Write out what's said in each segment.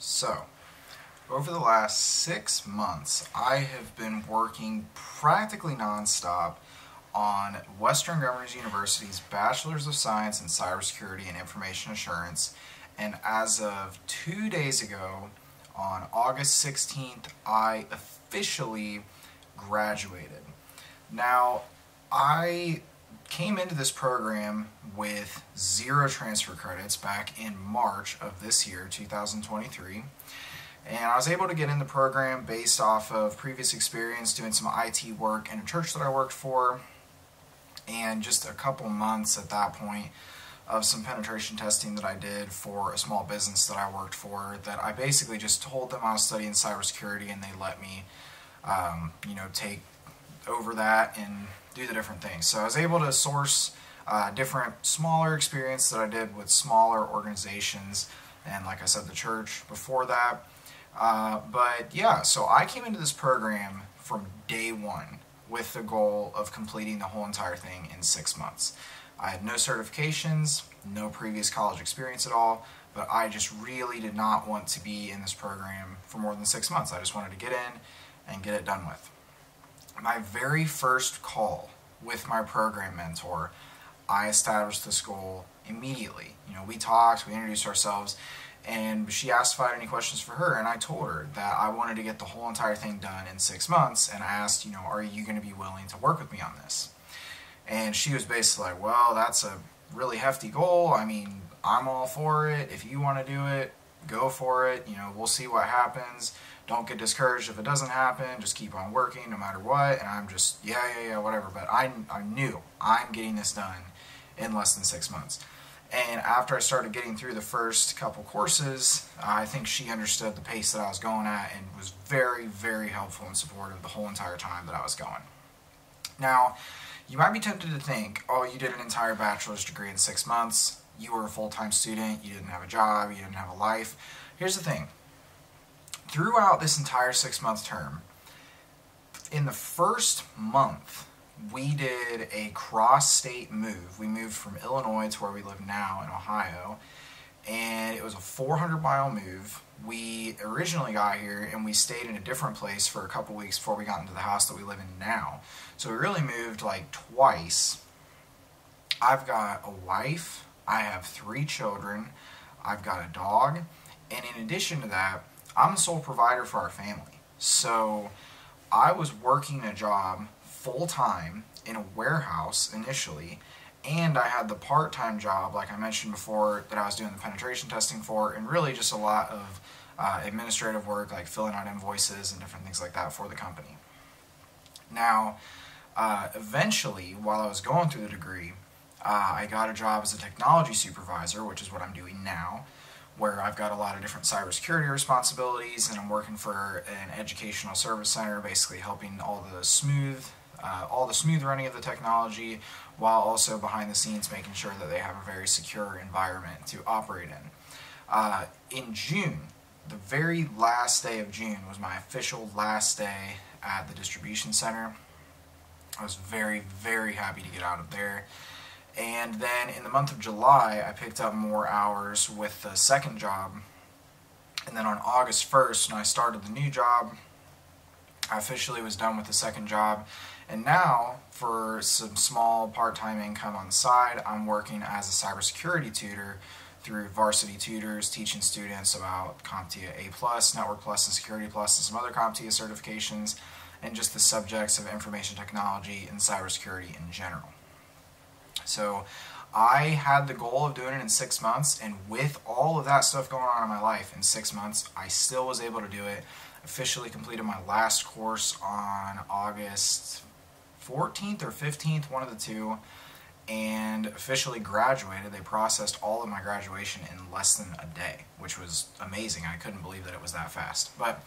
So, over the last 6 months, I have been working practically nonstop on Western Governors University's Bachelor's of Science in Cybersecurity and Information Assurance, and as of 2 days ago, on August 16th, I officially graduated. Now, I came into this program with 0 transfer credits back in March of this year, 2023. And I was able to get in the program based off of previous experience doing some IT work in a church that I worked for, and just a couple months at that point of some penetration testing that I did for a small business that I worked for, that I basically just told them I was studying cybersecurity and they let me take over that and do the different things. So I was able to source different smaller experience that I did with smaller organizations, and like I said, the church before that. But yeah, so I came into this program from day one with the goal of completing the whole entire thing in 6 months. I had no certifications, no previous college experience at all, but I just really did not want to be in this program for more than 6 months. I just wanted to get in and get it done with. My very first call with my program mentor, I established this goal immediately. We talked, we introduced ourselves, and she asked if I had any questions for her, and I told her that I wanted to get the whole entire thing done in 6 months, and I asked, are you going to be willing to work with me on this? And she was basically like, well, that's a really hefty goal. I mean, I'm all for it. If you want to do it, go for it. We'll see what happens. Don't get discouraged if it doesn't happen. Just keep on working no matter what. And I'm just, yeah, whatever. But I knew I'm getting this done in less than 6 months. And after I started getting through the first couple courses, I think she understood the pace that I was going at and was very, very helpful and supportive the whole entire time that I was going. Now, you might be tempted to think, oh, you did an entire bachelor's degree in 6 months, you were a full-time student, you didn't have a job, you didn't have a life. Here's the thing. Throughout this entire 6-month term, in the first month, we did a cross-state move. We moved from Illinois to where we live now in Ohio, and it was a 400-mile move. We originally got here and we stayed in a different place for a couple weeks before we got into the house that we live in now. So we really moved like twice. I've got a wife, I have 3 children, I've got a dog, and in addition to that, I'm the sole provider for our family. So I was working a job full-time in a warehouse initially, and I had the part-time job, like I mentioned before, that I was doing the penetration testing for, and really just a lot of administrative work, like filling out invoices and different things like that for the company. Now, eventually, while I was going through the degree, I got a job as a technology supervisor, which is what I'm doing now, where I've got a lot of different cybersecurity responsibilities, and I'm working for an educational service center, basically helping all the smooth running of the technology, while also behind the scenes making sure that they have a very secure environment to operate in. In June, the very last day of June was my official last day at the distribution center. I was very, very happy to get out of there. And then in the month of July, I picked up more hours with the second job. And then on August 1st, when I started the new job, I officially was done with the second job. And now, for some small part-time income on the side, I'm working as a cybersecurity tutor through Varsity Tutors, teaching students about CompTIA A+, Network Plus, and Security Plus, and some other CompTIA certifications, and just the subjects of information technology and cybersecurity in general. So I had the goal of doing it in 6 months, and with all of that stuff going on in my life in 6 months, I still was able to do it. Officially completed my last course on August 14th or 15th, one of the two, and officially graduated. They processed all of my graduation in less than a day, which was amazing. I couldn't believe that it was that fast. But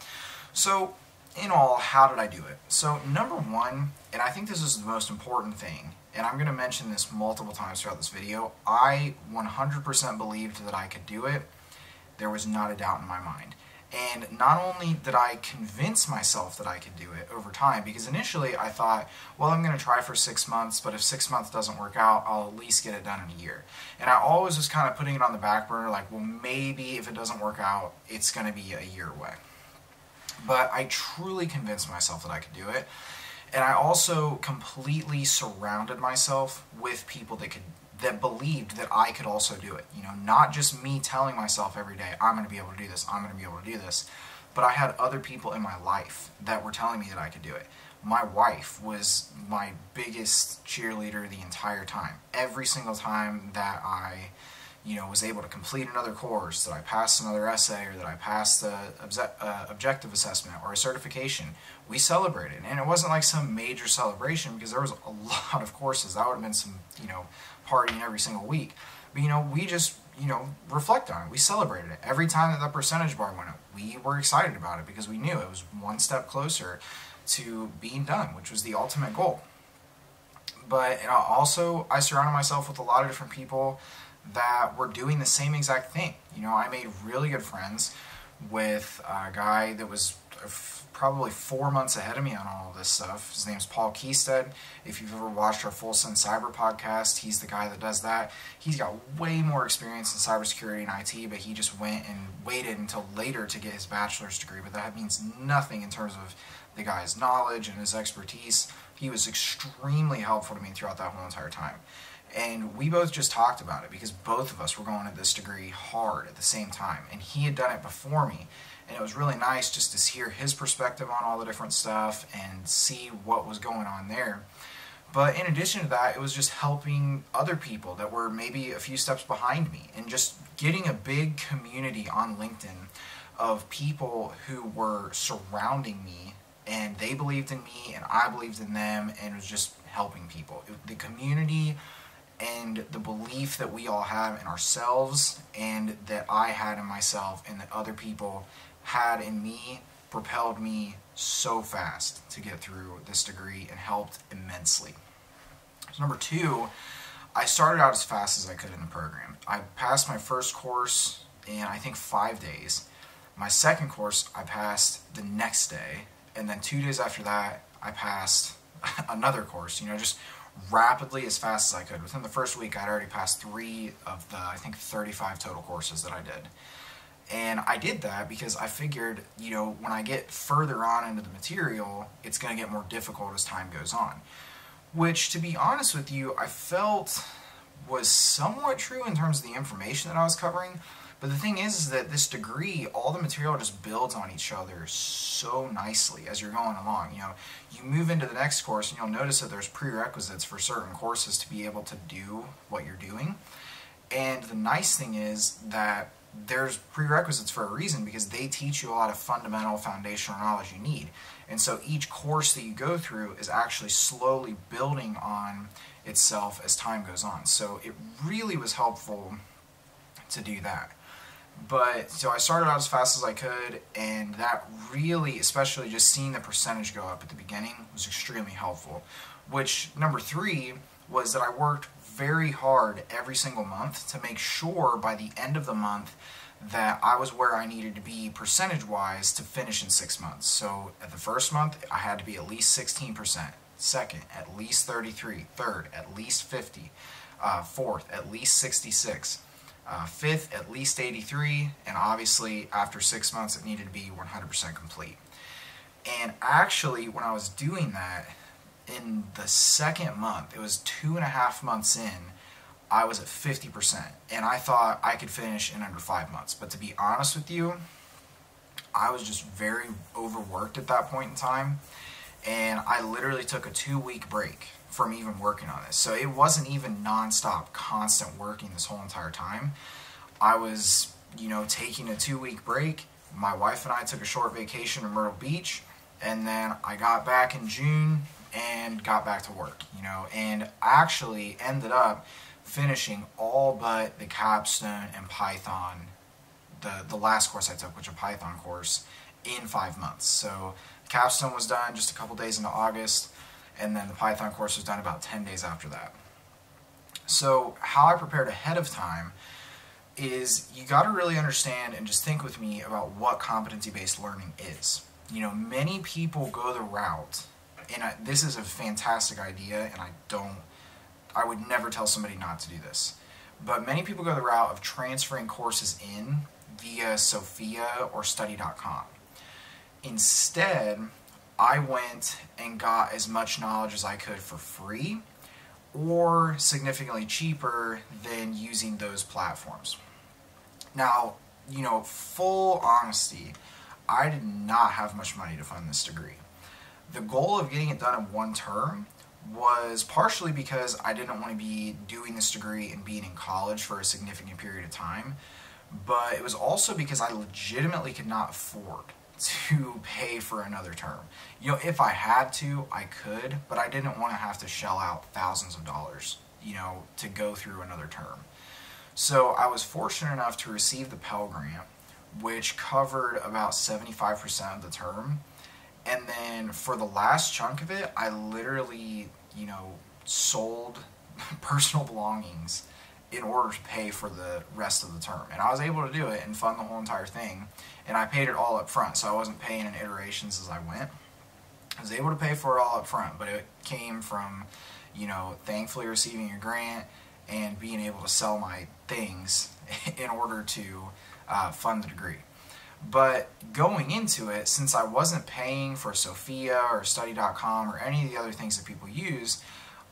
so in all, how did I do it? So number one, and I think this is the most important thing, and I'm going to mention this multiple times throughout this video, I 100% believed that I could do it. There was not a doubt in my mind. And not only did I convince myself that I could do it over time, because initially I thought, well, I'm going to try for 6 months, but if 6 months doesn't work out, I'll at least get it done in a year. And I always was kind of putting it on the back burner, like, well, maybe if it doesn't work out, it's going to be a year away. But I truly convinced myself that I could do it. And I also completely surrounded myself with people that believed that I could also do it. You know, not just me telling myself every day, I'm going to be able to do this, I'm going to be able to do this, but I had other people in my life that were telling me that I could do it. My wife was my biggest cheerleader the entire time. Every single time that I, was able to complete another course, that I passed another essay, or that I passed the objective assessment or a certification, we celebrated. And it wasn't like some major celebration, because there was a lot of courses. That would have been some, partying every single week. But, we just, reflect on it. We celebrated it. Every time that the percentage bar went up, we were excited about it, because we knew it was one step closer to being done, which was the ultimate goal. But also, I surrounded myself with a lot of different people that were doing the same exact thing. I made really good friends with a guy that was probably 4 months ahead of me on all of this stuff. His name's Paul Keystead. If you've ever watched our Full Sun Cyber podcast, he's the guy that does that. He's got way more experience in cybersecurity and IT, but he just went and waited until later to get his bachelor's degree. But that means nothing in terms of the guy's knowledge and his expertise. He was extremely helpful to me throughout that whole entire time. And we both just talked about it, because both of us were going at this degree hard at the same time. And he had done it before me. And it was really nice just to hear his perspective on all the different stuff and see what was going on there. But in addition to that, it was just helping other people that were maybe a few steps behind me, and just getting a big community on LinkedIn of people who were surrounding me, and they believed in me and I believed in them, and it was just helping people. The community and the belief that we all have in ourselves, and that I had in myself, and that other people had in me, propelled me so fast to get through this degree and helped immensely. So number 2, I started out as fast as I could in the program. I passed my first course in, I think, 5 days. My second course I passed the next day, and then 2 days after that I passed another course, just rapidly, as fast as I could. Within the first week I'd already passed 3 of the, I think, 35 total courses that I did. And I did that because I figured, when I get further on into the material, it's going to get more difficult as time goes on. Which, to be honest with you, I felt was somewhat true in terms of the information that I was covering. But the thing is that this degree, all the material just builds on each other so nicely as you're going along. You move into the next course and you'll notice that there's prerequisites for certain courses to be able to do what you're doing. And the nice thing is that there's prerequisites for a reason, because they teach you a lot of fundamental foundational knowledge you need. And so each course that you go through is actually slowly building on itself as time goes on. So it really was helpful to do that. But so I started out as fast as I could, and that really, especially just seeing the percentage go up at the beginning, was extremely helpful. Which, number 3, was that I worked very hard every single month to make sure by the end of the month that I was where I needed to be percentage-wise to finish in 6 months. So at the first month, I had to be at least 16%. Second, at least 33. Third, at least 50. Fourth, at least 66. Fifth, at least 83. And obviously, after 6 months, it needed to be 100% complete. And actually, when I was doing that, in the second month, it was 2.5 months in, I was at 50%, and I thought I could finish in under 5 months. But to be honest with you, I was just very overworked at that point in time, and I literally took a 2-week break from even working on this. So it wasn't even non-stop, constant working this whole entire time. I was, taking a 2-week break. My wife and I took a short vacation in Myrtle Beach, and then I got back in June and got back to work, and actually ended up finishing all but the capstone and Python, the last course I took, which was a Python course, in 5 months. So the capstone was done just a couple days into August, and then the Python course was done about 10 days after that. So how I prepared ahead of time is you got to really understand and just think with me about what competency-based learning is. You know, many people go the route, and this is a fantastic idea, and I would never tell somebody not to do this, but many people go the route of transferring courses in via Sophia or study.com. Instead, I went and got as much knowledge as I could for free or significantly cheaper than using those platforms. Now, you know, full honesty, I did not have much money to fund this degree. The goal of getting it done in one term was partially because I didn't want to be doing this degree and being in college for a significant period of time, but it was also because I legitimately could not afford to pay for another term. You know, if I had to, I could, but I didn't want to have to shell out thousands of dollars, you know, to go through another term. So I was fortunate enough to receive the Pell Grant, which covered about 75% of the term. And then for the last chunk of it, I literally, you know, sold personal belongings in order to pay for the rest of the term. And I was able to do it and fund the whole entire thing. And I paid it all up front, so I wasn't paying in iterations as I went. I was able to pay for it all up front, but it came from, you know, thankfully receiving a grant and being able to sell my things in order to fund the degree. But going into it, since I wasn't paying for Sophia or study.com or any of the other things that people use,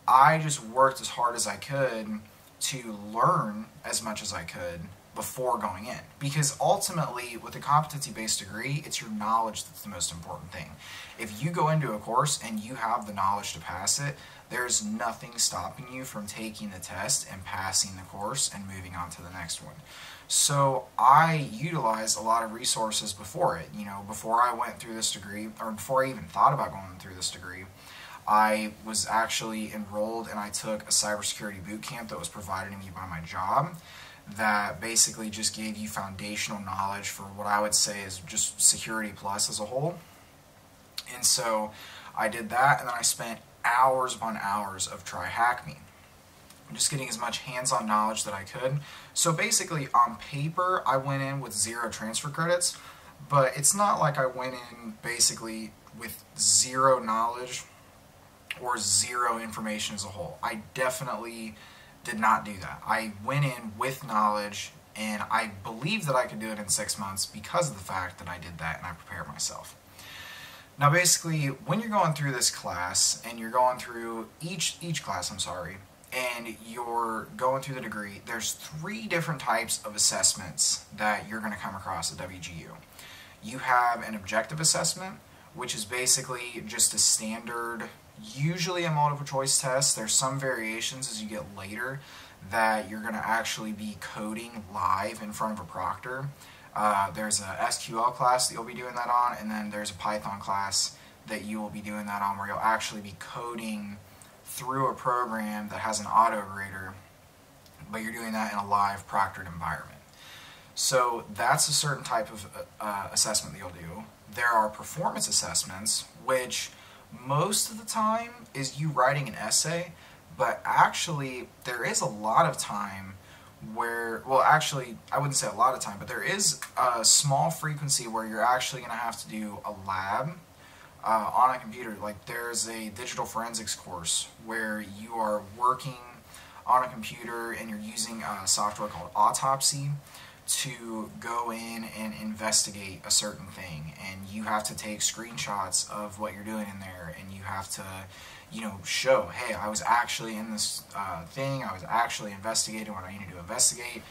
I just worked as hard as I could to learn as much as I could before going in. Because ultimately, with a competency-based degree, it's your knowledge that's the most important thing. If you go into a course and you have the knowledge to pass it, there's nothing stopping you from taking the test and passing the course and moving on to the next one. So I utilized a lot of resources before it. You know, before I went through this degree, or before I even thought about going through this degree, I was actually enrolled and I took a cybersecurity boot camp that was provided to me by my job that basically just gave you foundational knowledge for what I would say is just Security Plus as a whole. And so I did that, and then I spent hours upon hours of Try Hack Me, just getting as much hands-on knowledge that I could. So basically, on paper, I went in with 0 transfer credits, but it's not like I went in basically with 0 knowledge or 0 information as a whole. I definitely did not do that. I went in with knowledge, and I believe that I could do it in 6 months because of the fact that I did that and I prepared myself. Now basically, when you're going through this class, and you're going through each class, and you're going through the degree, there's 3 different types of assessments that you're going to come across at WGU. You have an objective assessment, which is basically just a standard, usually a multiple choice test. There's some variations as you get later that you're going to actually be coding live in front of a proctor. There's a SQL class that you'll be doing that on, and then there's a Python class that you will be doing that on, where you'll actually be coding through a program that has an auto-grader, but you're doing that in a live proctored environment. So that's a certain type of assessment that you'll do. There are performance assessments, which most of the time is you writing an essay, but actually there is a lot of time where, well actually I wouldn't say a lot of time, but there is a small frequency where you're actually going to have to do a lab on a computer. Like there's a digital forensics course where you are working on a computer and you're using a software called Autopsy to go in and investigate a certain thing, and you have to take screenshots of what you're doing in there, and you have to, you know, show, hey, I was actually in this thing, I was actually investigating what I needed to investigate.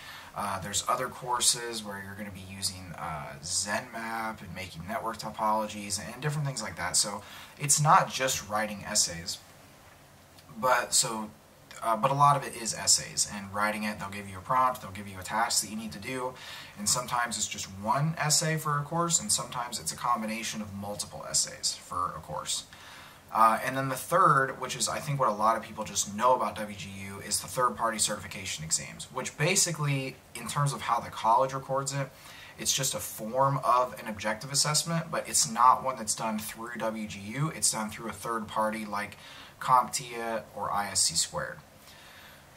There's other courses where you're going to be using ZenMap and making network topologies and different things like that. So it's not just writing essays, but a lot of it is essays, and writing it, they'll give you a prompt, they'll give you a task that you need to do, and sometimes it's just one essay for a course, and sometimes it's a combination of multiple essays for a course. And then the third, which is I think what a lot of people just know about WGU, is the third-party certification exams, which basically, in terms of how the college records it, it's just a form of an objective assessment, but it's not one that's done through WGU, it's done through a third party like CompTIA or ISC².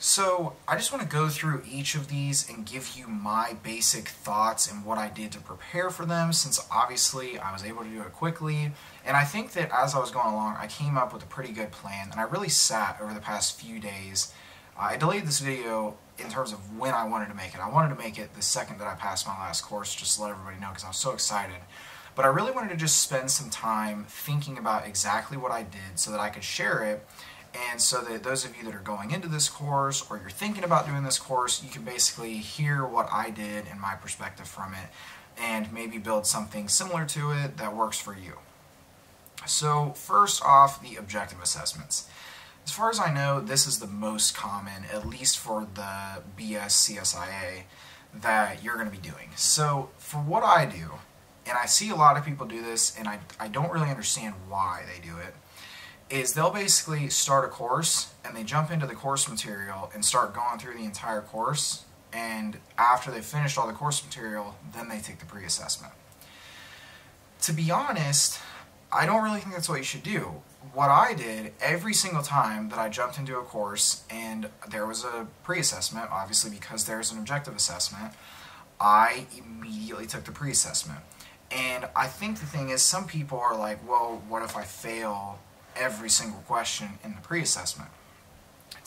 So I just want to go through each of these and give you my basic thoughts and what I did to prepare for them, since obviously I was able to do it quickly. And I think that as I was going along, I came up with a pretty good plan, and I really sat over the past few days. I delayed this video in terms of when I wanted to make it. I wanted to make it the second that I passed my last course, just to let everybody know, because I was so excited. But I really wanted to just spend some time thinking about exactly what I did so that I could share it. And so that those of you that are going into this course, or you're thinking about doing this course, you can basically hear what I did and my perspective from it, and maybe build something similar to it that works for you. So first off, the objective assessments. As far as I know, this is the most common, at least for the BSCSIA, that you're going to be doing. So for what I do, and I see a lot of people do this, and I don't really understand why they do it, is they'll basically start a course and they jump into the course material and start going through the entire course, and after they've finished all the course material, then they take the pre-assessment. To be honest, I don't really think that's what you should do. What I did every single time that I jumped into a course and there was a pre-assessment, obviously because there's an objective assessment, I immediately took the pre-assessment. And I think the thing is, some people are like, well, what if I fail every single question in the pre-assessment?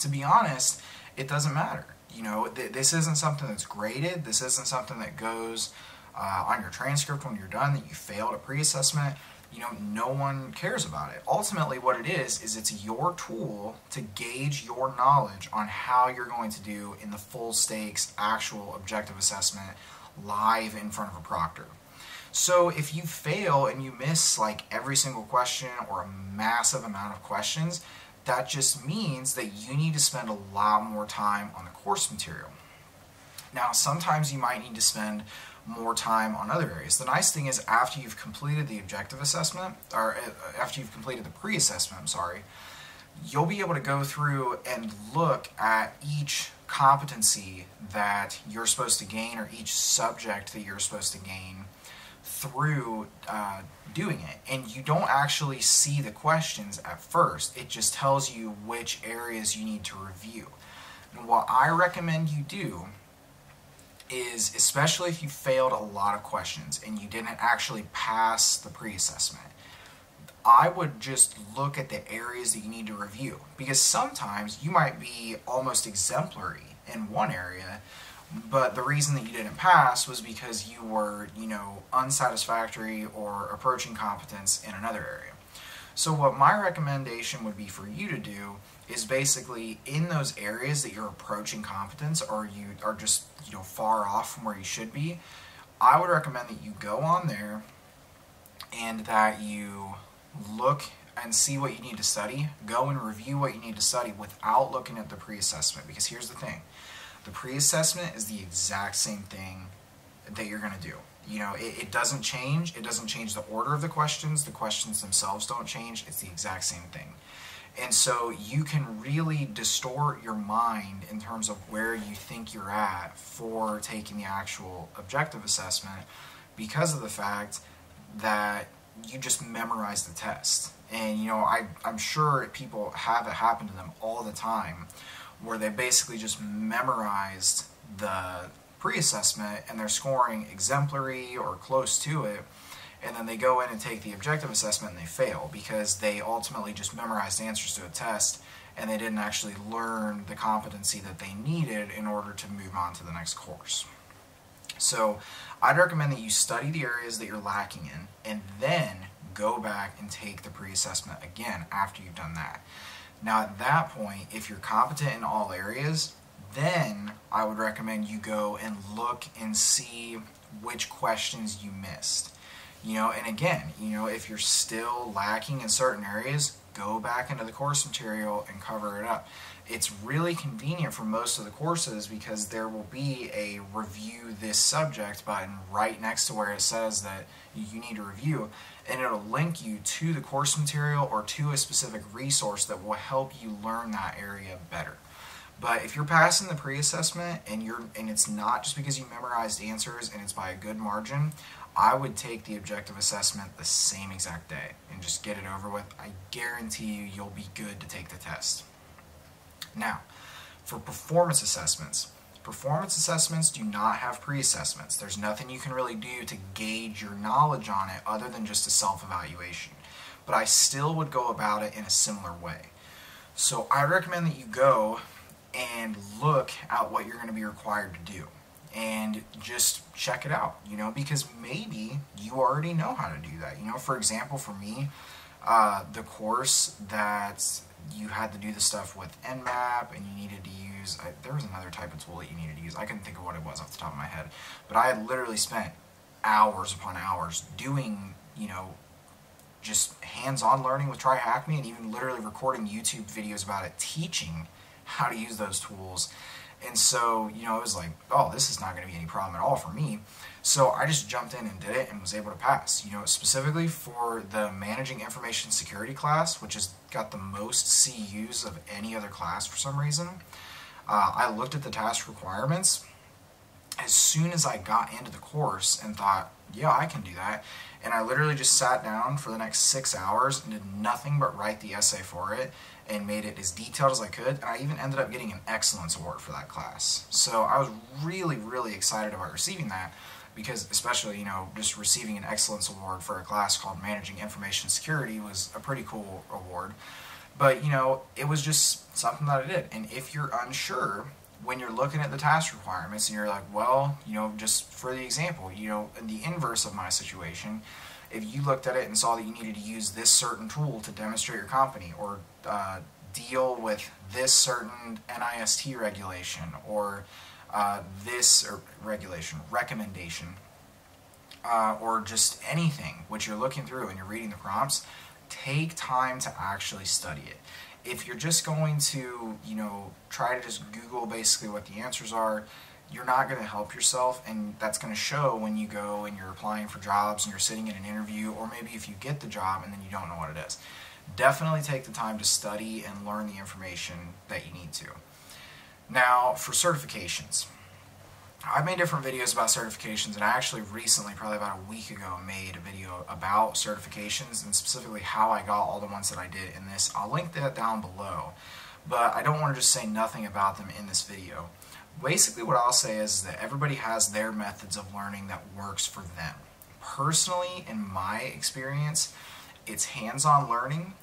To be honest, it doesn't matter. You know, this isn't something that's graded. This isn't something that goes on your transcript when you're done, that you failed a pre-assessment. You know, no one cares about it. Ultimately, what it is it's your tool to gauge your knowledge on how you're going to do in the full stakes actual objective assessment live in front of a proctor. So if you fail and you miss like every single question or a massive amount of questions, that just means that you need to spend a lot more time on the course material. Now, sometimes you might need to spend more time on other areas. The nice thing is, after you've completed the objective assessment, or after you've completed the pre-assessment, I'm sorry, you'll be able to go through and look at each competency that you're supposed to gain, or each subject that you're supposed to gain through doing it. And you don't actually see the questions at first. It just tells you which areas you need to review. And what I recommend you do is, especially if you failed a lot of questions and you didn't actually pass the pre-assessment, I would just look at the areas that you need to review, because sometimes you might be almost exemplary in one area, but the reason that you didn't pass was because you were, you know, unsatisfactory or approaching competence in another area. So what my recommendation would be for you to do is basically, in those areas that you're approaching competence, or you are just, you know, far off from where you should be, I would recommend that you go on there and that you look and see what you need to study. Go and review what you need to study without looking at the pre-assessment, because here's the thing. The pre-assessment is the exact same thing that you're going to do. You know, it doesn't change. It doesn't change the order of the questions. The questions themselves don't change. It's the exact same thing. And so you can really distort your mind in terms of where you think you're at for taking the actual objective assessment, because of the fact that you just memorize the test. And, you know, I'm sure people have it happen to them all the time, where they basically just memorized the pre-assessment and they're scoring exemplary or close to it, and then they go in and take the objective assessment and they fail because they ultimately just memorized answers to a test and they didn't actually learn the competency that they needed in order to move on to the next course. So I'd recommend that you study the areas that you're lacking in, and then go back and take the pre-assessment again after you've done that. Now at that point, if you're competent in all areas, then I would recommend you go and look and see which questions you missed. You know, and again, you know, if you're still lacking in certain areas, go back into the course material and cover it up. It's really convenient for most of the courses because there will be a review this subject button right next to where it says that you need to review, and it'll link you to the course material or to a specific resource that will help you learn that area better. But if you're passing the pre-assessment and it's not just because you memorized answers and it's by a good margin, I would take the objective assessment the same exact day and just get it over with. I guarantee you'll be good to take the test. Now, For performance assessments, performance assessments do not have pre-assessments. There's nothing you can really do to gauge your knowledge on it other than just a self-evaluation. But I still would go about it in a similar way. So I recommend that you go and look at what you're going to be required to do and just check it out, you know, because maybe you already know how to do that. You know, for example, for me, the course that you had to do the stuff with Nmap and you needed to use, there was another type of tool that you needed to use. I couldn't think of what it was off the top of my head, but I had literally spent hours upon hours doing, you know, just hands-on learning with TryHackMe, and even literally recording YouTube videos about it, teaching how to use those tools. And so, you know, it was like, oh, this is not going to be any problem at all for me. So I just jumped in and did it and was able to pass. You know, specifically for the Managing Information Security class, which has got the most CUs of any other class for some reason, I looked at the task requirements as soon as I got into the course and thought, yeah, I can do that. And I literally just sat down for the next 6 hours and did nothing but write the essay for it and made it as detailed as I could. And I even ended up getting an excellence award for that class. So I was really, really excited about receiving that, because especially, you know, just receiving an excellence award for a class called Managing Information Security was a pretty cool award. But, you know, it was just something that I did. And if you're unsure, when you're looking at the task requirements and you're like, well, you know, just for the example, you know, in the inverse of my situation, if you looked at it and saw that you needed to use this certain tool to demonstrate your company, or deal with this certain NIST regulation, or this recommendation, or just anything which you're looking through and you're reading the prompts, take time to actually study it. If you're just going to, you know, try to just Google basically what the answers are, you're not going to help yourself, and that's going to show when you go and you're applying for jobs and you're sitting in an interview, or maybe if you get the job and then you don't know what it is. Definitely take the time to study and learn the information that you need to. Now, for certifications. I've made different videos about certifications, and I actually recently, probably about a week ago, made a video about certifications and specifically how I got all the ones that I did in this. I'll link that down below, but I don't want to just say nothing about them in this video. Basically what I'll say is that everybody has their methods of learning that works for them. Personally, in my experience, it's hands-on learning.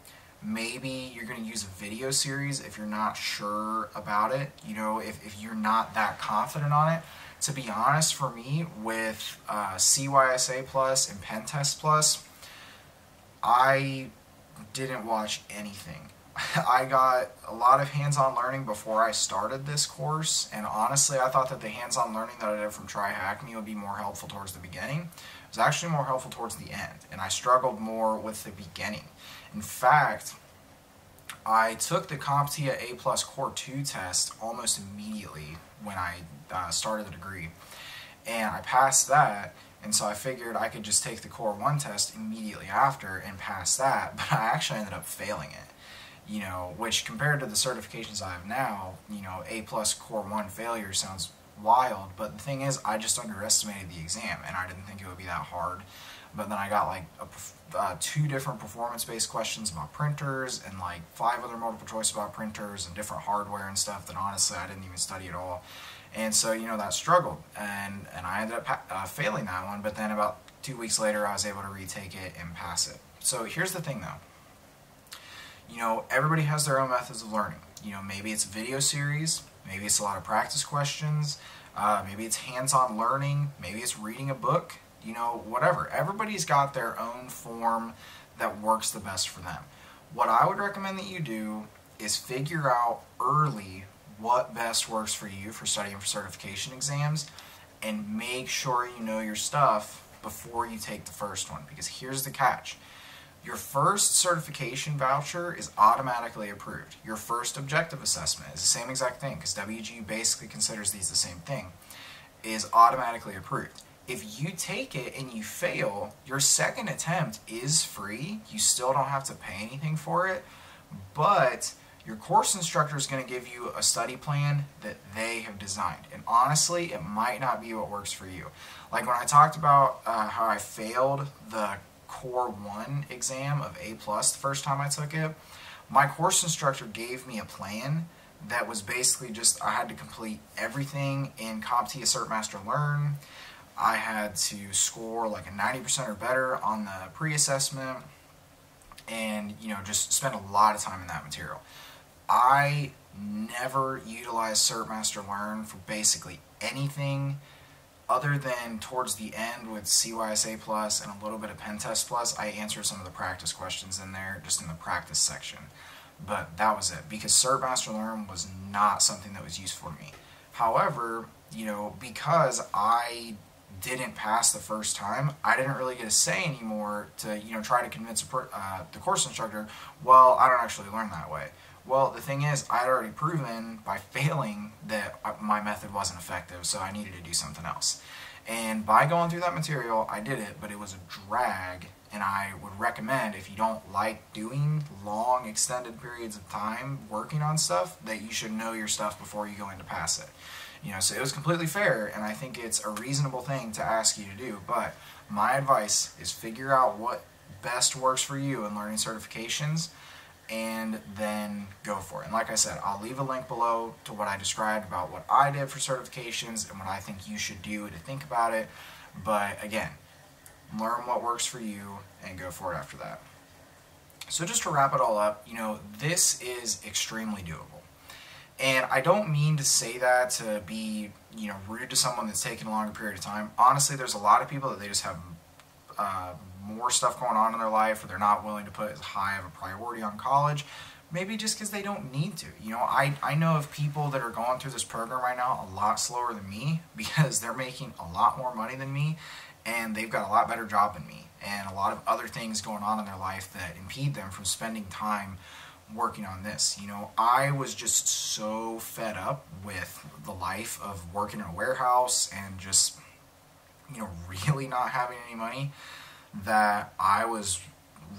Maybe you're going to use a video series if you're not sure about it, you know, if you're not that confident on it. To be honest, for me, with CYSA Plus and Pen Test Plus, I didn't watch anything. I got a lot of hands-on learning before I started this course, and honestly, I thought that the hands-on learning that I did from TryHackMe would be more helpful towards the beginning. It was actually more helpful towards the end, and I struggled more with the beginning. In fact, I took the CompTIA A+ Core 2 test almost immediately when I started the degree, and I passed that, and so I figured I could just take the Core 1 test immediately after and pass that, but I actually ended up failing it. You know, which compared to the certifications I have now, you know, A+ Core 1 failure sounds wild, but the thing is, I just underestimated the exam, and I didn't think it would be that hard. But then I got like 2 different performance-based questions about printers, and like 5 other multiple choice about printers and different hardware and stuff that honestly I didn't even study at all. And so, you know, that struggled, and I ended up failing that one, but then about 2 weeks later I was able to retake it and pass it. So here's the thing though. You know, everybody has their own methods of learning. You know, maybe it's a video series, maybe it's a lot of practice questions, maybe it's hands-on learning, maybe it's reading a book, you know, whatever. Everybody's got their own form that works the best for them. What I would recommend that you do is figure out early what best works for you for studying for certification exams, and make sure you know your stuff before you take the first one, because here's the catch. Your first certification voucher is automatically approved. Your first objective assessment is the same exact thing, because WGU basically considers these the same thing, is automatically approved. If you take it and you fail, your second attempt is free. You still don't have to pay anything for it, but your course instructor is going to give you a study plan that they have designed. And honestly, it might not be what works for you. Like when I talked about how I failed the Core 1 exam of A+ the first time I took it, my course instructor gave me a plan that was basically just, I had to complete everything in CompTIA Cert Master Learn. I had to score like a 90% or better on the pre-assessment, and just spend a lot of time in that material. I never utilized Cert Master Learn for basically anything other than towards the end with CYSA Plus and a little bit of Pen Test Plus. I answered some of the practice questions in there, just in the practice section. But that was it, because Cert Master Learn was not something that was useful to me. However, because I didn't pass the first time, I didn't really get a say anymore to try to convince the course instructor, well, I don't actually learn that way. Well, the thing is, I had already proven by failing that my method wasn't effective, so I needed to do something else. And by going through that material, I did it, but it was a drag, and I would recommend, if you don't like doing long, extended periods of time working on stuff, that you should know your stuff before you go in to pass it. So it was completely fair, and I think it's a reasonable thing to ask you to do, but my advice is figure out what best works for you in learning certifications, and then go for it. And like I said, I'll leave a link below to what I described about what I did for certifications and what I think you should do to think about it. But again, learn what works for you and go for it after that. So just to wrap it all up, this is extremely doable. And I don't mean to say that to be, rude to someone that's taken a longer period of time. Honestly, there's a lot of people that they just have more stuff going on in their life, or they're not willing to put as high of a priority on college, maybe just because they don't need to. I know of people that are going through this program right now a lot slower than me, because they're making a lot more money than me, and they've got a lot better job than me, and a lot of other things going on in their life that impede them from spending time working on this. I was just so fed up with the life of working in a warehouse and just really not having any money, that I was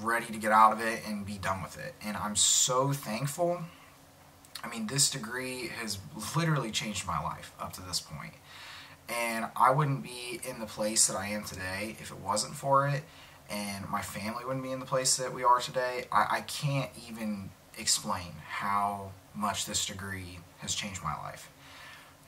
ready to get out of it and be done with it. And I'm so thankful. I mean, this degree has literally changed my life up to this point. And I wouldn't be in the place that I am today if it wasn't for it, and my family wouldn't be in the place that we are today. I can't even explain how much this degree has changed my life.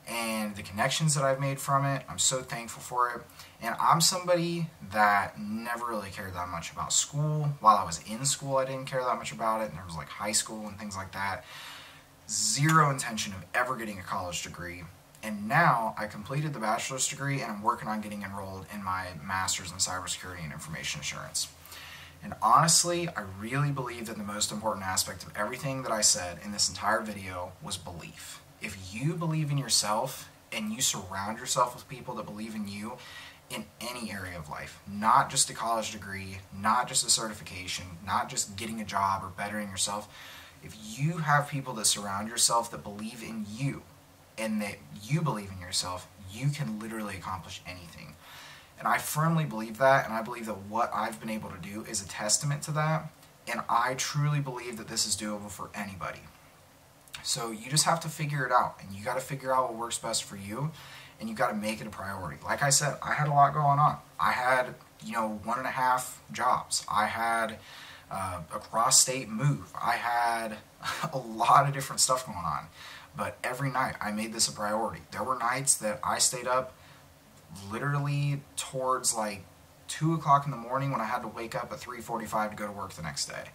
And the connections that I've made from it, I'm so thankful for it. And I'm somebody that never really cared that much about school. While I was in school, I didn't care that much about it, and there was like high school and things like that. Zero intention of ever getting a college degree. And now I completed the bachelor's degree, and I'm working on getting enrolled in my master's in Cybersecurity and Information Assurance. And honestly, I really believe that the most important aspect of everything that I said in this entire video was belief. If you believe in yourself and you surround yourself with people that believe in you in any area of life, not just a college degree, not just a certification, not just getting a job or bettering yourself, if you have people that surround yourself that believe in you and that you believe in yourself, you can literally accomplish anything. And I firmly believe that, and I believe that what I've been able to do is a testament to that, and I truly believe that this is doable for anybody. So you just have to figure it out, and you got to figure out what works best for you, and you got to make it a priority. Like I said, I had a lot going on. I had, 1.5 jobs. I had a cross-state move. I had a lot of different stuff going on. But every night I made this a priority. There were nights that I stayed up literally towards like 2 o'clock in the morning when I had to wake up at 3:45 to go to work the next day.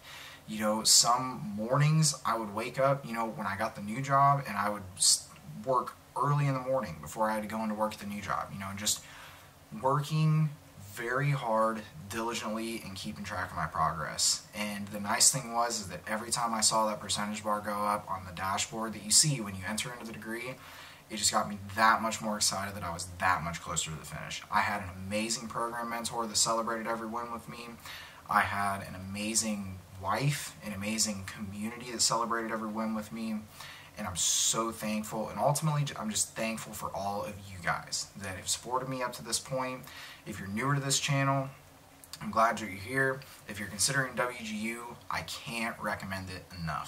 Some mornings I would wake up, when I got the new job, and I would work early in the morning before I had to go into work at the new job, and just working very hard, diligently, and keeping track of my progress. And the nice thing was that every time I saw that percentage bar go up on the dashboard that you see when you enter into the degree, it just got me that much more excited that I was that much closer to the finish. I had an amazing program mentor that celebrated every win with me. I had an amazing wife, an amazing community that celebrated every win with me, and I'm so thankful. And ultimately, I'm just thankful for all of you guys that have supported me up to this point. If you're newer to this channel, I'm glad you're here. If you're considering WGU, I can't recommend it enough.